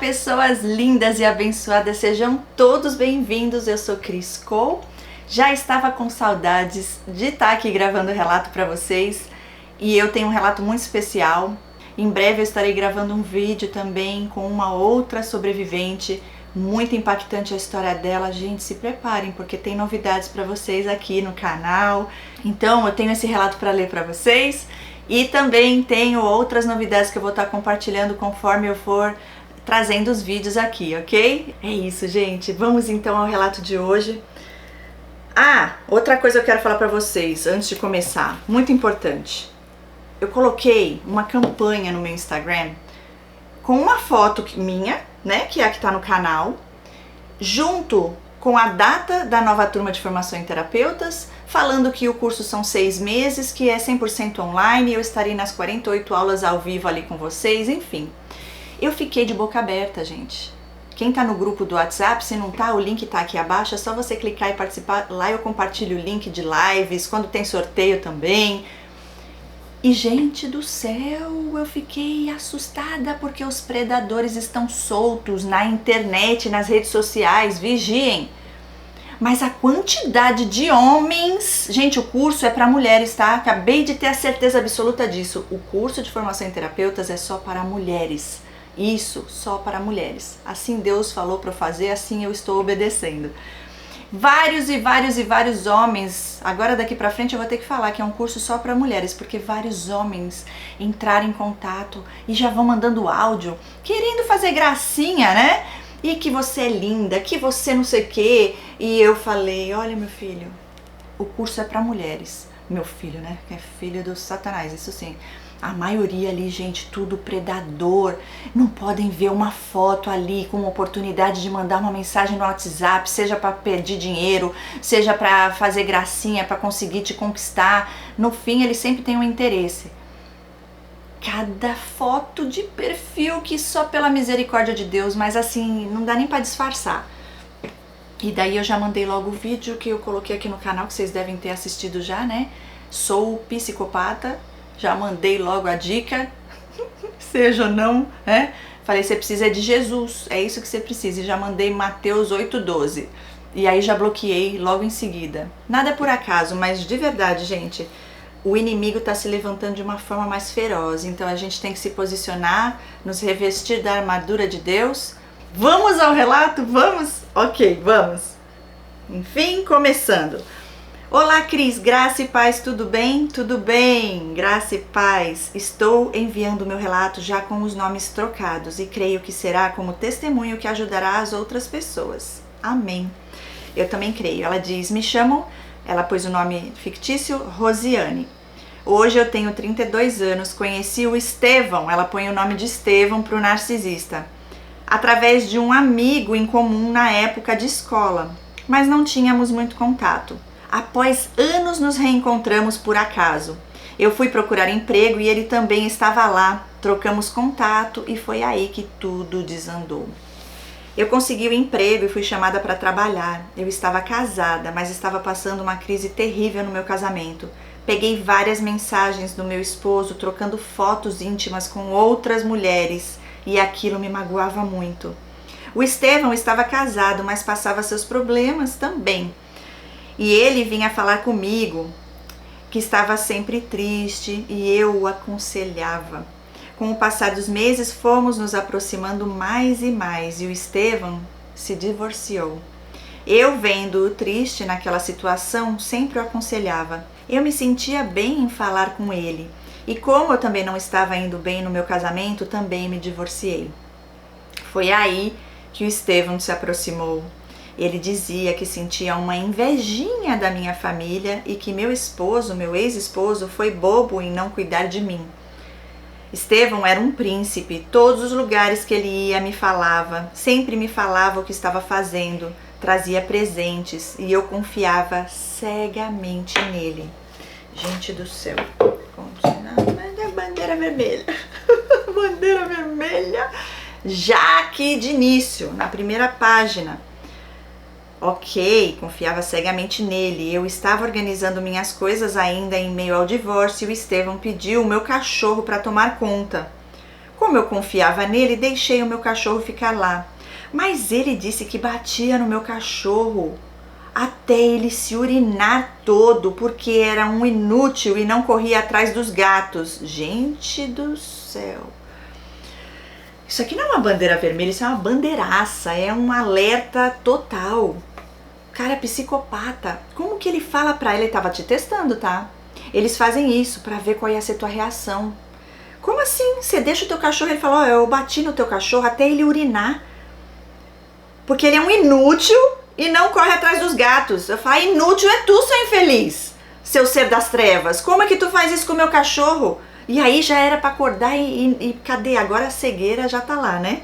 pessoas lindas e abençoadas, sejam todos bem-vindos. Eu sou Cris Cole. Já estava com saudades de estar aqui gravando o relato para vocês e eu tenho um relato muito especial. Em breve eu estarei gravando um vídeo também com uma outra sobrevivente, muito impactante a história dela. Gente, se preparem porque tem novidades para vocês aqui no canal. Então eu tenho esse relato para ler para vocês e também tenho outras novidades que eu vou estar compartilhando conforme eu for trazendo os vídeos aqui, ok? É isso, gente. Vamos então ao relato de hoje. Outra coisa eu quero falar para vocês antes de começar, muito importante. Eu coloquei uma campanha no meu Instagram com uma foto minha, né, que é a que tá no canal, junto com a data da nova turma de formação em terapeutas, falando que o curso são 6 meses, que é 100% online, eu estarei nas 48 aulas ao vivo ali com vocês, enfim. Eu fiquei de boca aberta, gente. Quem tá no grupo do WhatsApp, se não tá, o link tá aqui abaixo, é só você clicar e participar. Lá eu compartilho o link de lives, quando tem sorteio também. E, gente do céu, eu fiquei assustada porque os predadores estão soltos na internet, nas redes sociais, vigiem. Mas a quantidade de homens... Gente, o curso é para mulheres, tá? Acabei de ter a certeza absoluta disso. O curso de formação em terapeutas é só para mulheres. Isso, só para mulheres. Assim Deus falou para eu fazer, assim eu estou obedecendo. Vários homens, agora daqui pra frente eu vou ter que falar que é um curso só para mulheres, porque vários homens entraram em contato e já vão mandando áudio, querendo fazer gracinha, né? E que você é linda, que você não sei o quê. E eu falei, olha meu filho, o curso é para mulheres. Meu filho, né? Que é filho do Satanás, isso sim. A maioria ali, gente, tudo predador. Não podem ver uma foto ali com uma oportunidade de mandar uma mensagem no WhatsApp, seja para pedir dinheiro, seja para fazer gracinha, para conseguir te conquistar. No fim, eles sempre têm um interesse. Cada foto de perfil que só pela misericórdia de Deus, mas assim, não dá nem para disfarçar. E daí eu já mandei logo o vídeo que eu coloquei aqui no canal, que vocês devem ter assistido já, né? Sou psicopata. Já mandei logo a dica, seja ou não, né? Falei, você precisa de Jesus, é isso que você precisa. E já mandei Mateus 8,12. E aí já bloqueei logo em seguida. Nada é por acaso, mas de verdade, gente, o inimigo está se levantando de uma forma mais feroz. Então a gente tem que se posicionar, nos revestir da armadura de Deus. Vamos ao relato? Vamos? Ok, vamos. Enfim, começando. Olá, Cris, graça e paz, tudo bem? Tudo bem, graça e paz. Estou enviando o meu relato já com os nomes trocados e creio que será como testemunho que ajudará as outras pessoas. Amém. Eu também creio. Ela diz, me chamam, ela pôs o nome fictício, Rosiane. Hoje eu tenho 32 anos, conheci o Estevão, ela põe o nome de Estevão para o narcisista, através de um amigo em comum na época de escola, mas não tínhamos muito contato. Após anos nos reencontramos por acaso. Eu fui procurar emprego e ele também estava lá. Trocamos contato e foi aí que tudo desandou. Eu consegui o emprego e fui chamada para trabalhar. Eu estava casada, mas estava passando uma crise terrível no meu casamento. Peguei várias mensagens do meu esposo trocando fotos íntimas com outras mulheres e aquilo me magoava muito. O Estevão estava casado, mas passava seus problemas também. E ele vinha falar comigo que estava sempre triste e eu o aconselhava. Com o passar dos meses fomos nos aproximando mais e mais e o Estevão se divorciou. Eu, vendo-o triste naquela situação, sempre o aconselhava. Eu me sentia bem em falar com ele e como eu também não estava indo bem no meu casamento, também me divorciei. Foi aí que o Estevão se aproximou. Ele dizia que sentia uma invejinha da minha família e que meu ex-esposo, foi bobo em não cuidar de mim. Estevão era um príncipe, todos os lugares que ele ia me falava, sempre me falava o que estava fazendo, trazia presentes e eu confiava cegamente nele. Gente do céu, bandeira vermelha, bandeira vermelha, já aqui de início, na primeira página. Ok, confiava cegamente nele. Eu estava organizando minhas coisas ainda em meio ao divórcio e o Estevão pediu o meu cachorro para tomar conta. Com Como eu confiava nele, deixei o meu cachorro ficar lá. Mas ele disse que batia no meu cachorro até ele se urinar todo, porque era um inútil e não corria atrás dos gatos. Gente do céu. Isso aqui não é uma bandeira vermelha, isso é uma bandeiraça, é um alerta total. O cara é psicopata. Como que ele fala pra ela? Ele tava te testando, tá? Eles fazem isso pra ver qual ia ser tua reação. Como assim? Você deixa o teu cachorro, ele fala, eu bati no teu cachorro até ele urinar. Porque ele é um inútil e não corre atrás dos gatos. Eu falo, inútil é tu, seu infeliz, seu ser das trevas. Como é que tu faz isso com o meu cachorro? E aí já era pra acordar e cadê? Agora a cegueira já tá lá, né?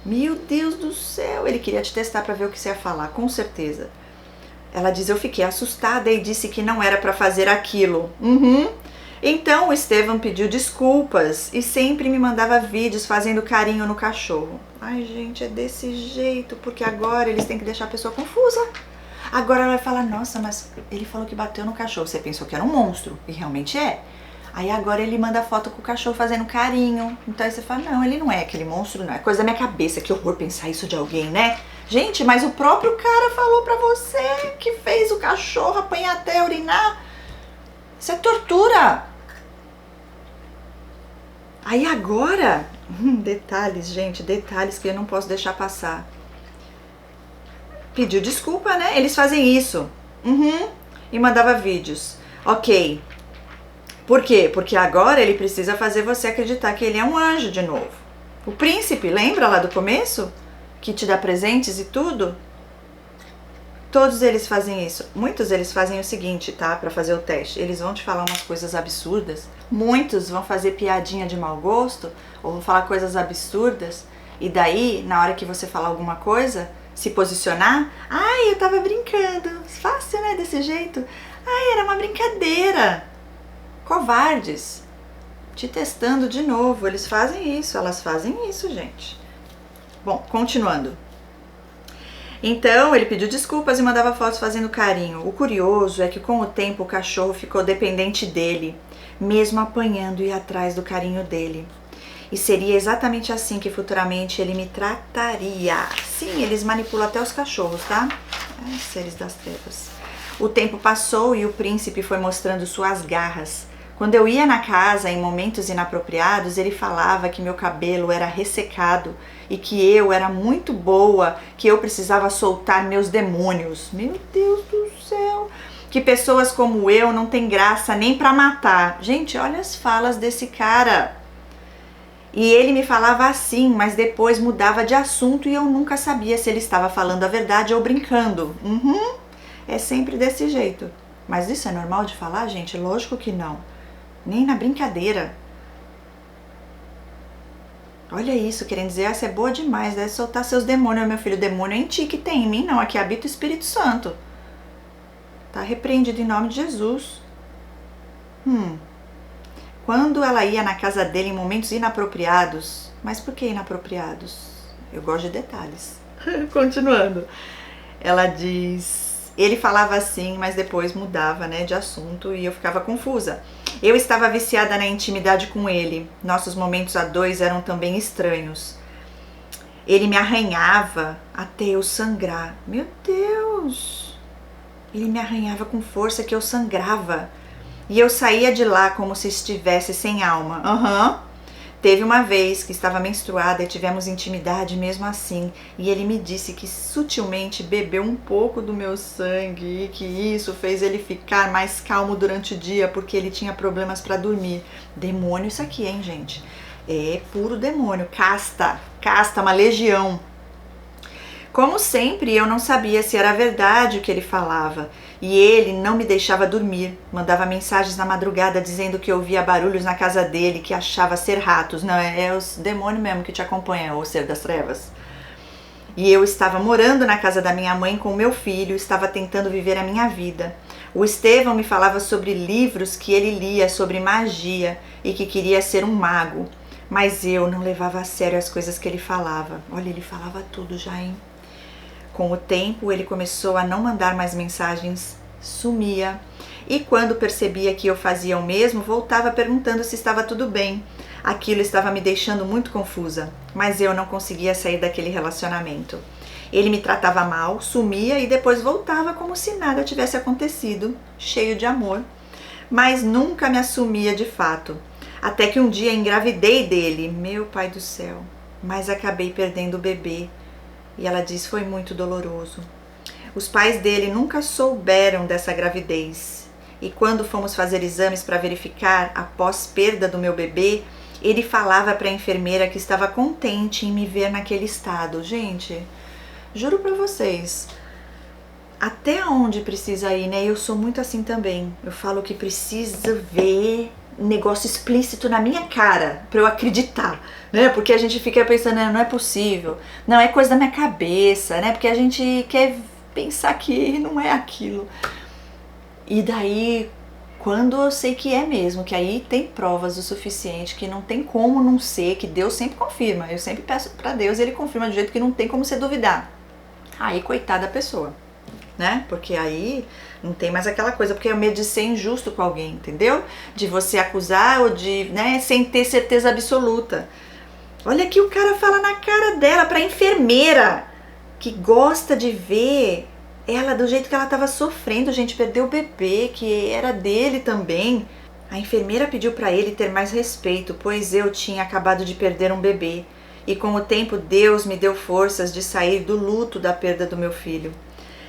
Meu Deus do céu, ele queria te testar pra ver o que você ia falar, com certeza. Ela diz, eu fiquei assustada e disse que não era pra fazer aquilo. Então o Estevam pediu desculpas e sempre me mandava vídeos fazendo carinho no cachorro. Ai, gente, é desse jeito, porque agora eles têm que deixar a pessoa confusa. Agora ela vai falar, nossa, mas ele falou que bateu no cachorro. Você pensou que era um monstro, e realmente é. Aí agora ele manda foto com o cachorro fazendo carinho. Então aí você fala, não, ele não é aquele monstro, não. É coisa da minha cabeça, que horror pensar isso de alguém, né? Gente, mas o próprio cara falou pra você que fez o cachorro apanhar até urinar. Isso é tortura. Aí agora, detalhes, gente, detalhes que eu não posso deixar passar. Pediu desculpa, né? Eles fazem isso. E mandava vídeos. Ok. Por quê? Porque agora ele precisa fazer você acreditar que ele é um anjo de novo. O príncipe, lembra lá do começo? Que te dá presentes e tudo? Todos eles fazem isso. Muitos deles fazem o seguinte, tá? Pra fazer o teste. Eles vão te falar umas coisas absurdas. Muitos vão fazer piadinha de mau gosto. Ou vão falar coisas absurdas. E daí, na hora que você falar alguma coisa, se posicionar. Ai, eu tava brincando. Fácil, né? Desse jeito. Ai, era uma brincadeira. Covardes. Te testando de novo. Eles fazem isso. Elas fazem isso, gente. Bom, continuando. Então, ele pediu desculpas e mandava fotos fazendo carinho. O curioso é que com o tempo o cachorro ficou dependente dele, mesmo apanhando e ir atrás do carinho dele. E seria exatamente assim que futuramente ele me trataria. Sim, eles manipulam até os cachorros, tá? Ai, seres das trevas. O tempo passou e o príncipe foi mostrando suas garras. Quando eu ia na casa em momentos inapropriados, ele falava que meu cabelo era ressecado e que eu era muito boa, que eu precisava soltar meus demônios. Meu Deus do céu! Que pessoas como eu não têm graça nem pra matar. Gente, olha as falas desse cara. E ele me falava assim, mas depois mudava de assunto e eu nunca sabia se ele estava falando a verdade ou brincando. É sempre desse jeito. Mas isso é normal de falar, gente? Lógico que não. Nem na brincadeira. Olha isso, querendo dizer, essa é boa demais, deve soltar seus demônios, meu filho. Demônio é em ti que tem, em mim não, aqui habita o Espírito Santo. Tá repreendido em nome de Jesus. Quando ela ia na casa dele em momentos inapropriados, mas por que inapropriados? Eu gosto de detalhes. Continuando. Ela diz... Ele falava assim, mas depois mudava, né, de assunto e eu ficava confusa. Eu estava viciada na intimidade com ele. Nossos momentos a dois eram também estranhos. Ele me arranhava até eu sangrar. Meu Deus! Ele me arranhava com força que eu sangrava. E eu saía de lá como se estivesse sem alma. Teve uma vez que estava menstruada e tivemos intimidade mesmo assim, e ele me disse que sutilmente bebeu um pouco do meu sangue e que isso fez ele ficar mais calmo durante o dia porque ele tinha problemas para dormir. Demônio isso aqui, hein, gente? É puro demônio, casta, uma legião. Como sempre, eu não sabia se era verdade o que ele falava, e ele não me deixava dormir. Mandava mensagens na madrugada dizendo que ouvia barulhos na casa dele, que achava ser ratos. Não, é os demônios mesmo que te acompanham, o ser das trevas. E eu estava morando na casa da minha mãe com meu filho, estava tentando viver a minha vida. O Estevam me falava sobre livros que ele lia sobre magia e que queria ser um mago. Mas eu não levava a sério as coisas que ele falava. Olha, ele falava tudo já, hein? Com o tempo, ele começou a não mandar mais mensagens, sumia. E quando percebia que eu fazia o mesmo, voltava perguntando se estava tudo bem. Aquilo estava me deixando muito confusa, mas eu não conseguia sair daquele relacionamento. Ele me tratava mal, sumia e depois voltava como se nada tivesse acontecido, cheio de amor. Mas nunca me assumia de fato. Até que um dia engravidei dele, meu pai do céu, mas acabei perdendo o bebê. E ela diz, foi muito doloroso. Os pais dele nunca souberam dessa gravidez. E quando fomos fazer exames para verificar, após perda do meu bebê, ele falava para a enfermeira que estava contente em me ver naquele estado. Gente, juro para vocês, até onde precisa ir, né? Eu sou muito assim também. Eu falo que precisa ver negócio explícito na minha cara para eu acreditar, né? Porque a gente fica pensando, não é possível, não é coisa da minha cabeça, né? Porque a gente quer pensar que não é aquilo. E daí, quando eu sei que é mesmo, que aí tem provas o suficiente, que não tem como não ser, que Deus sempre confirma. Eu sempre peço para Deus, ele confirma de jeito que não tem como você duvidar. Aí, coitada da pessoa, né? Porque aí não tem mais aquela coisa, porque é o medo de ser injusto com alguém, entendeu? De você acusar ou de, né, sem ter certeza absoluta. Olha que o cara fala na cara dela, pra enfermeira, que gosta de ver ela do jeito que ela estava sofrendo, gente, perdeu o bebê, que era dele também. A enfermeira pediu para ele ter mais respeito, pois eu tinha acabado de perder um bebê. E com o tempo Deus me deu forças de sair do luto da perda do meu filho.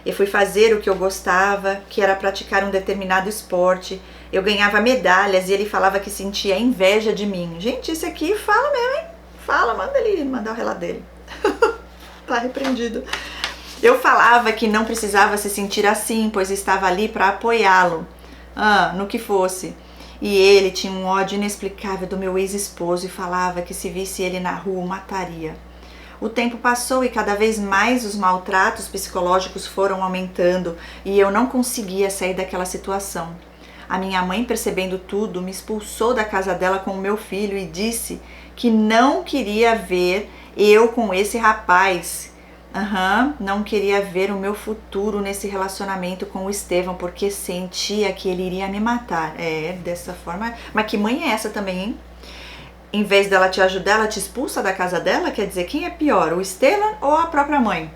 Eu fui fazer o que eu gostava, que era praticar um determinado esporte. Eu ganhava medalhas e ele falava que sentia inveja de mim. Gente, esse aqui fala mesmo, hein? Fala, manda ele mandar o relato dele. Tá repreendido. Eu falava que não precisava se sentir assim, pois estava ali para apoiá-lo, no que fosse. E ele tinha um ódio inexplicável do meu ex-esposo e falava que se visse ele na rua o mataria. O tempo passou e cada vez mais os maltratos psicológicos foram aumentando e eu não conseguia sair daquela situação. A minha mãe, percebendo tudo, me expulsou da casa dela com o meu filho e disse que não queria ver eu com esse rapaz. Não queria ver o meu futuro nesse relacionamento com o Estevão, porque sentia que ele iria me matar. Dessa forma. Mas que mãe é essa também, hein? Em vez dela te ajudar, ela te expulsa da casa dela? Quer dizer, quem é pior, o Estevão ou a própria mãe?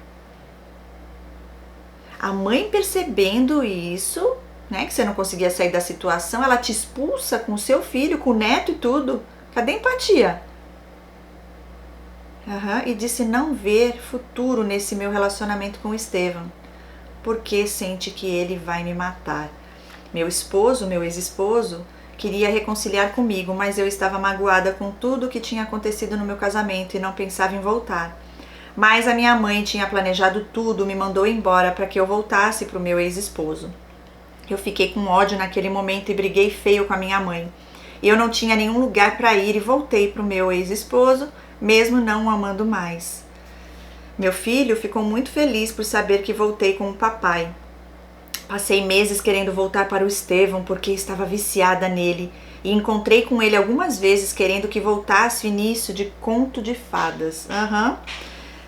A mãe, percebendo isso, né, que você não conseguia sair da situação, ela te expulsa com o seu filho, com o neto e tudo. Cadê a empatia? E disse não ver futuro nesse meu relacionamento com o Estevão, porque sente que ele vai me matar. Meu ex-esposo, queria reconciliar comigo, mas eu estava magoada com tudo o que tinha acontecido no meu casamento e não pensava em voltar. Mas a minha mãe tinha planejado tudo, me mandou embora para que eu voltasse para o meu ex-esposo. Eu fiquei com ódio naquele momento e briguei feio com a minha mãe. Eu não tinha nenhum lugar para ir e voltei para o meu ex-esposo, mesmo não o amando mais. Meu filho ficou muito feliz por saber que voltei com o papai. Passei meses querendo voltar para o Estevão porque estava viciada nele e encontrei com ele algumas vezes querendo que voltasse o início de Conto de Fadas.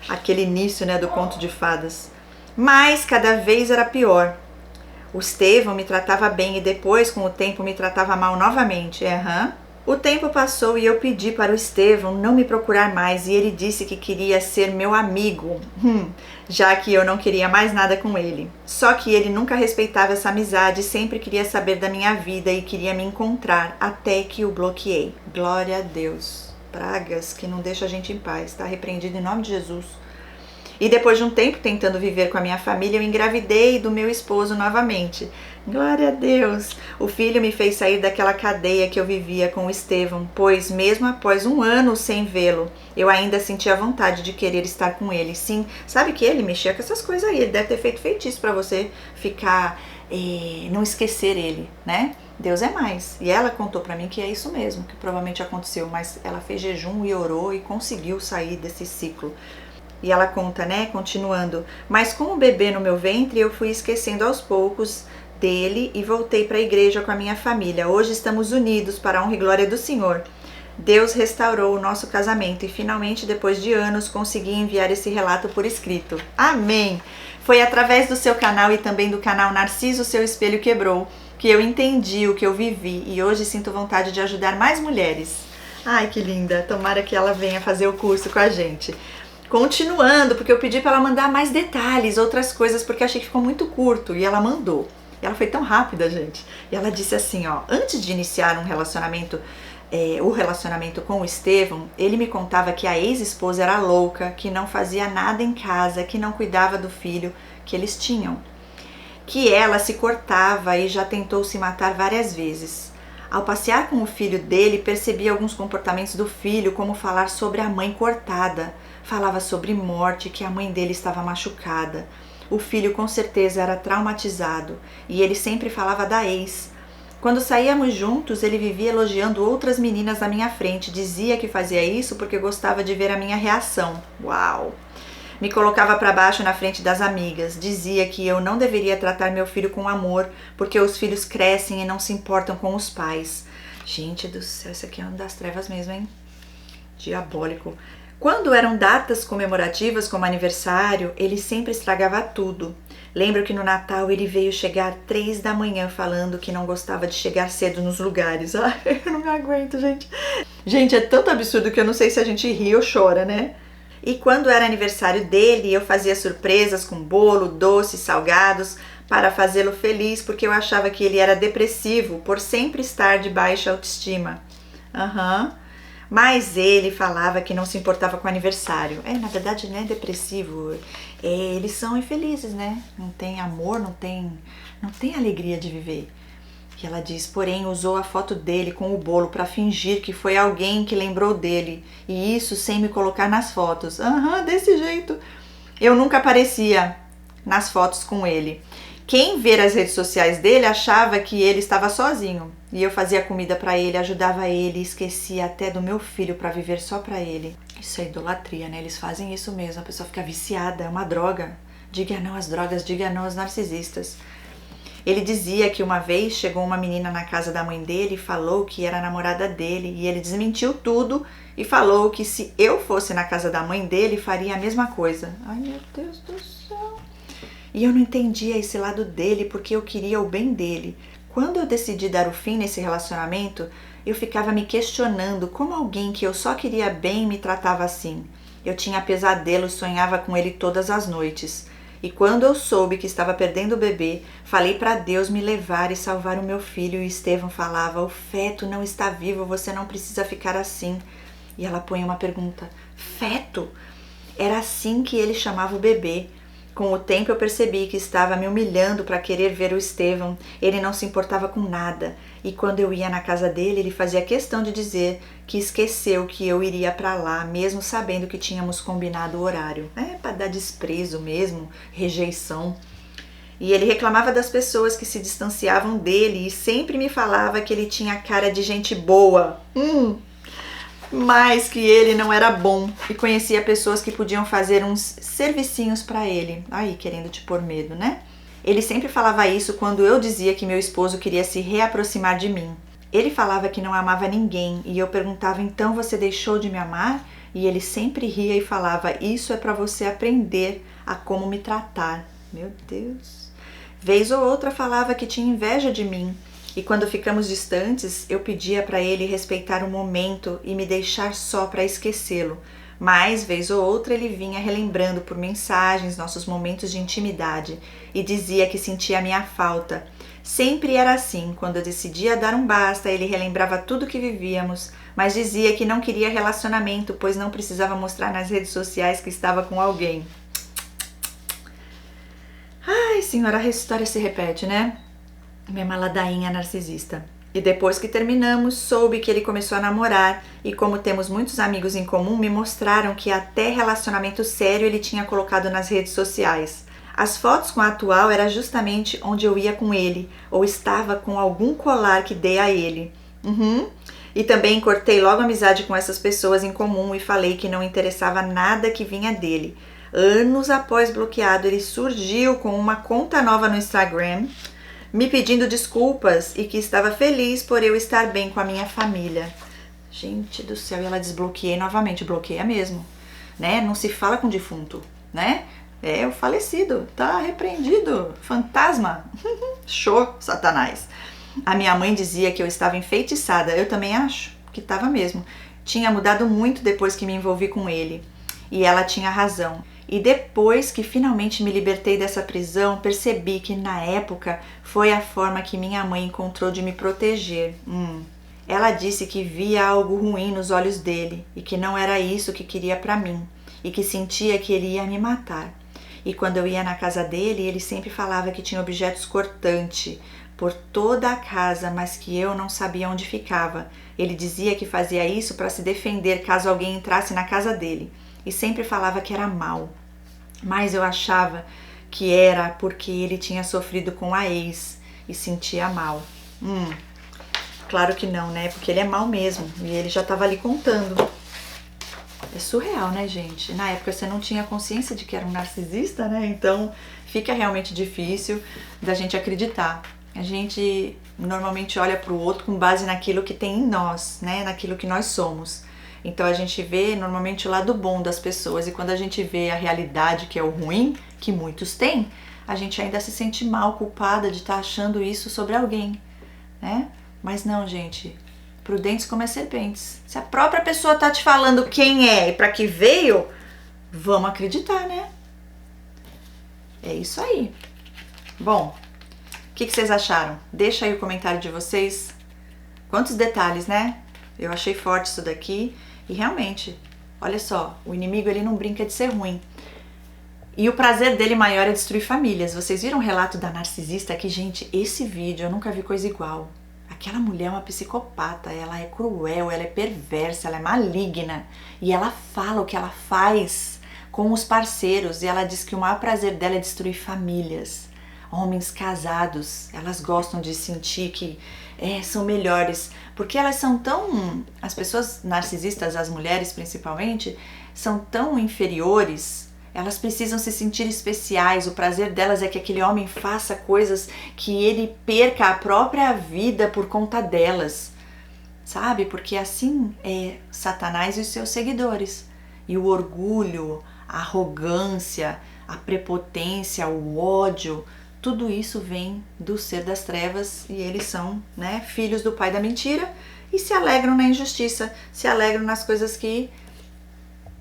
Aquele início, né, do Conto de Fadas. Mas cada vez era pior. O Estevão me tratava bem e depois, com o tempo, me tratava mal novamente. O tempo passou e eu pedi para o Estevão não me procurar mais e ele disse que queria ser meu amigo, já que eu não queria mais nada com ele. Só que ele nunca respeitava essa amizade, sempre queria saber da minha vida e queria me encontrar, até que o bloqueei. Glória a Deus. Pragas que não deixam a gente em paz, tá? Repreendido em nome de Jesus. E depois de um tempo tentando viver com a minha família, eu engravidei do meu esposo novamente. Glória a Deus! O filho me fez sair daquela cadeia que eu vivia com o Estevão, pois mesmo após um ano sem vê-lo, eu ainda sentia vontade de querer estar com ele. Sim, sabe que ele mexia com essas coisas aí, ele deve ter feito feitiço para você ficar, não esquecer ele, né? Deus é mais. E ela contou para mim que é isso mesmo, que provavelmente aconteceu, mas ela fez jejum e orou e conseguiu sair desse ciclo. E ela conta, né, continuando, mas com o bebê no meu ventre eu fui esquecendo aos poucos dele e voltei para a igreja com a minha família. Hoje estamos unidos para a honra e glória do Senhor. Deus restaurou o nosso casamento e finalmente, depois de anos, consegui enviar esse relato por escrito. Amém! Foi através do seu canal e também do canal Narciso Seu Espelho Quebrou que eu entendi o que eu vivi e hoje sinto vontade de ajudar mais mulheres. Ai, que linda. Tomara que ela venha fazer o curso com a gente. Continuando, porque eu pedi para ela mandar mais detalhes, outras coisas, porque achei que ficou muito curto e ela mandou. E ela foi tão rápida, gente. E ela disse assim, ó, antes de iniciar um relacionamento, o relacionamento com o Estevão, ele me contava que a ex-esposa era louca, que não fazia nada em casa, que não cuidava do filho que eles tinham. Que ela se cortava e já tentou se matar várias vezes. Ao passear com o filho dele, percebi alguns comportamentos do filho, como falar sobre a mãe cortada. Falava sobre morte, que a mãe dele estava machucada. O filho com certeza era traumatizado e ele sempre falava da ex. Quando saíamos juntos, ele vivia elogiando outras meninas na minha frente. Dizia que fazia isso porque gostava de ver a minha reação. Uau! Me colocava para baixo na frente das amigas. Dizia que eu não deveria tratar meu filho com amor, porque os filhos crescem e não se importam com os pais. Gente do céu, isso aqui é uma das trevas mesmo, hein? Diabólico. Quando eram datas comemorativas como aniversário, ele sempre estragava tudo. Lembro que no Natal ele veio chegar 3 da manhã falando que não gostava de chegar cedo nos lugares. Ai, eu não me aguento, gente. Gente, é tanto absurdo que eu não sei se a gente ri ou chora, né? E quando era aniversário dele, eu fazia surpresas com bolo, doces, salgados, para fazê-lo feliz, porque eu achava que ele era depressivo por sempre estar de baixa autoestima. Mas ele falava que não se importava com o aniversário. Na verdade, não é depressivo. Eles são infelizes, né? Não tem amor, não tem alegria de viver. E ela diz, porém, usou a foto dele com o bolo para fingir que foi alguém que lembrou dele. E isso sem me colocar nas fotos. Desse jeito. Eu nunca aparecia nas fotos com ele. Quem ver as redes sociais dele achava que ele estava sozinho. E eu fazia comida para ele, ajudava ele, esquecia até do meu filho para viver só para ele. Isso é idolatria, né? Eles fazem isso mesmo, a pessoa fica viciada, é uma droga. Diga não às drogas, diga não aos narcisistas. Ele dizia que uma vez chegou uma menina na casa da mãe dele e falou que era a namorada dele. E ele desmentiu tudo e falou que se eu fosse na casa da mãe dele, faria a mesma coisa. Ai, meu Deus do céu. E eu não entendia esse lado dele porque eu queria o bem dele. Quando eu decidi dar o fim nesse relacionamento, eu ficava me questionando como alguém que eu só queria bem me tratava assim. Eu tinha pesadelos, sonhava com ele todas as noites. E quando eu soube que estava perdendo o bebê, falei para Deus me levar e salvar o meu filho. E Estevão falava, o feto não está vivo, você não precisa ficar assim. E ela põe uma pergunta, feto? Era assim que ele chamava o bebê. Com o tempo eu percebi que estava me humilhando para querer ver o Estevão. Ele não se importava com nada. E quando eu ia na casa dele, ele fazia questão de dizer que esqueceu que eu iria para lá, mesmo sabendo que tínhamos combinado o horário. Para dar desprezo mesmo, rejeição. E ele reclamava das pessoas que se distanciavam dele e sempre me falava que ele tinha cara de gente boa. Mas que ele não era bom e conhecia pessoas que podiam fazer uns servicinhos para ele. Aí, querendo te pôr medo, né? Ele sempre falava isso quando eu dizia que meu esposo queria se reaproximar de mim. Ele falava que não amava ninguém e eu perguntava, então você deixou de me amar? E ele sempre ria e falava, isso é para você aprender a como me tratar. Meu Deus. Vez ou outra falava que tinha inveja de mim. E quando ficamos distantes, eu pedia para ele respeitar o momento e me deixar só para esquecê-lo. Mas, vez ou outra, ele vinha relembrando por mensagens nossos momentos de intimidade e dizia que sentia a minha falta. Sempre era assim, quando eu decidia dar um basta, ele relembrava tudo que vivíamos, mas dizia que não queria relacionamento, pois não precisava mostrar nas redes sociais que estava com alguém. Ai, senhora, a história se repete, né? Minha ladainha narcisista. E depois que terminamos, soube que ele começou a namorar e como temos muitos amigos em comum, me mostraram que até relacionamento sério ele tinha colocado nas redes sociais. As fotos com a atual era justamente onde eu ia com ele ou estava com algum colar que dei a ele. E também cortei logo a amizade com essas pessoas em comum e falei que não interessava nada que vinha dele. Anos após bloqueado, ele surgiu com uma conta nova no Instagram, me pedindo desculpas e que estava feliz por eu estar bem com a minha família. Gente do céu, e ela desbloqueei novamente, bloqueia mesmo, né? Não se fala com defunto, né? É o falecido, tá repreendido, fantasma. Show, Satanás. A minha mãe dizia que eu estava enfeitiçada, eu também acho que estava mesmo. tinha mudado muito depois que me envolvi com ele. E ela tinha razão. E depois que finalmente me libertei dessa prisão, percebi que na época foi a forma que minha mãe encontrou de me proteger. Ela disse que via algo ruim nos olhos dele e que não era isso que queria pra mim e que sentia que ele ia me matar. E quando eu ia na casa dele, ele sempre falava que tinha objetos cortantes por toda a casa, mas que eu não sabia onde ficava. Ele dizia que fazia isso para se defender caso alguém entrasse na casa dele. E sempre falava que era mal. Mas eu achava que era porque ele tinha sofrido com a ex e sentia mal. Claro que não, né? Porque ele é mal mesmo. E ele já estava ali contando. É surreal, né, gente? Na época você não tinha consciência de que era um narcisista, né? Então fica realmente difícil da gente acreditar. A gente normalmente olha para o outro com base naquilo que tem em nós, né? Naquilo que nós somos. Então a gente vê normalmente o lado bom das pessoas e quando a gente vê a realidade, que é o ruim, que muitos têm, a gente ainda se sente mal, culpada de estar achando isso sobre alguém, né? Mas não, gente, prudentes como as serpentes. Se a própria pessoa tá te falando quem é e para que veio, vamos acreditar, né? É isso aí. Bom, o que vocês acharam? Deixa aí o comentário de vocês. Quantos detalhes, né? Eu achei forte isso daqui. E realmente, olha só, o inimigo ele não brinca de ser ruim. E o prazer dele maior é destruir famílias. Vocês viram o relato da narcisista aqui? Gente, esse vídeo eu nunca vi coisa igual. Aquela mulher é uma psicopata, ela é cruel, ela é perversa, ela é maligna. E ela fala o que ela faz com os parceiros. E ela diz que o maior prazer dela é destruir famílias. Homens casados, elas gostam de sentir que são melhores, porque elas são tão, as pessoas narcisistas, as mulheres principalmente, são tão inferiores, elas precisam se sentir especiais, o prazer delas é que aquele homem faça coisas que ele perca a própria vida por conta delas, sabe? Porque assim é Satanás e os seus seguidores, e o orgulho, a arrogância, a prepotência, o ódio, tudo isso vem do ser das trevas e eles são, né, filhos do pai da mentira e se alegram na injustiça, se alegram nas coisas que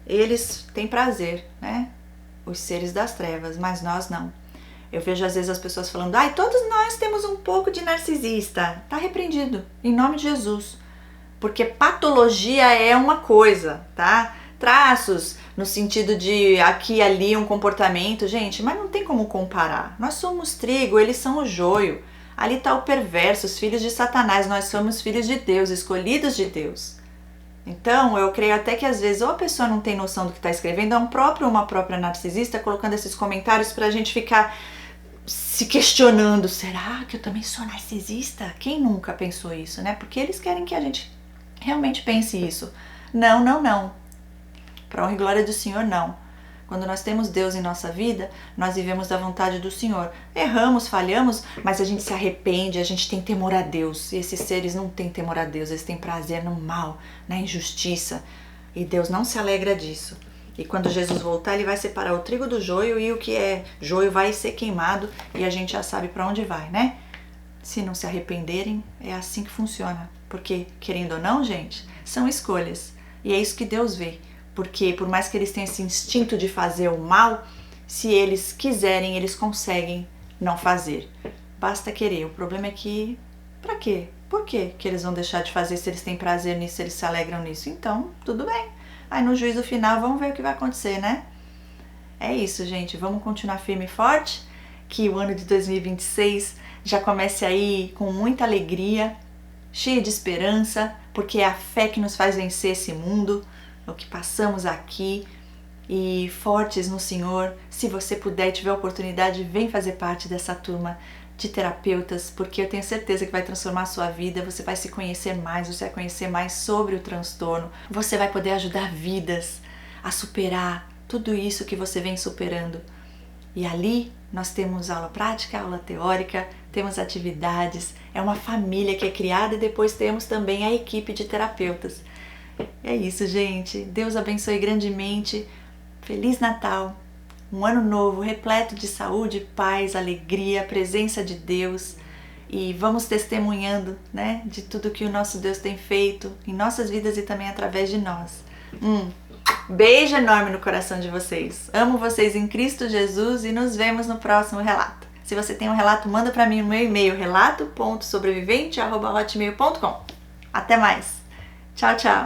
eles têm prazer, né, os seres das trevas, mas nós não. Eu vejo às vezes as pessoas falando, todos nós temos um pouco de narcisista. Tá repreendido, em nome de Jesus, porque patologia é uma coisa, tá? Traços no sentido de aqui e ali um comportamento, gente, mas não tem como comparar. Nós somos trigo, eles são o joio. Ali está o perverso, os filhos de Satanás, nós somos filhos de Deus, escolhidos de Deus. Então, eu creio até que às vezes ou a pessoa não tem noção do que está escrevendo, é uma própria narcisista colocando esses comentários para a gente ficar se questionando, será que eu também sou narcisista? Quem nunca pensou isso, né? Porque eles querem que a gente realmente pense isso. Não, não, não. Para honra e glória do Senhor, não. Quando nós temos Deus em nossa vida, nós vivemos da vontade do Senhor. Erramos, falhamos, mas a gente se arrepende, a gente tem temor a Deus. E esses seres não têm temor a Deus, eles têm prazer no mal, na injustiça. E Deus não se alegra disso. E quando Jesus voltar, ele vai separar o trigo do joio e o que é joio vai ser queimado e a gente já sabe para onde vai, né? Se não se arrependerem, é assim que funciona. Porque, querendo ou não, gente, são escolhas. E é isso que Deus vê. Porque por mais que eles tenham esse instinto de fazer o mal, se eles quiserem, eles conseguem não fazer. Basta querer. O problema é que, pra quê? Por quê que eles vão deixar de fazer se eles têm prazer nisso, se eles se alegram nisso? Então, tudo bem. Aí no juízo final, vamos ver o que vai acontecer, né? É isso, gente. Vamos continuar firme e forte. Que o ano de 2026 já comece aí com muita alegria, cheia de esperança, porque é a fé que nos faz vencer esse mundo, o que passamos aqui, e fortes no Senhor. Se você puder e tiver oportunidade, vem fazer parte dessa turma de terapeutas, porque eu tenho certeza que vai transformar a sua vida, você vai se conhecer mais, você vai conhecer mais sobre o transtorno, você vai poder ajudar vidas a superar tudo isso que você vem superando. E ali nós temos aula prática, aula teórica, temos atividades, é uma família que é criada e depois temos também a equipe de terapeutas. É isso, gente. Deus abençoe grandemente. Feliz Natal. Um ano novo repleto de saúde, paz, alegria, presença de Deus. e vamos testemunhando, né, de tudo que o nosso Deus tem feito em nossas vidas e também através de nós. Beijo enorme no coração de vocês. Amo vocês em Cristo Jesus e nos vemos no próximo relato. Se você tem um relato, manda para mim no meu e-mail relato.sobrevivente@hotmail.com. Até mais. Tchau, tchau.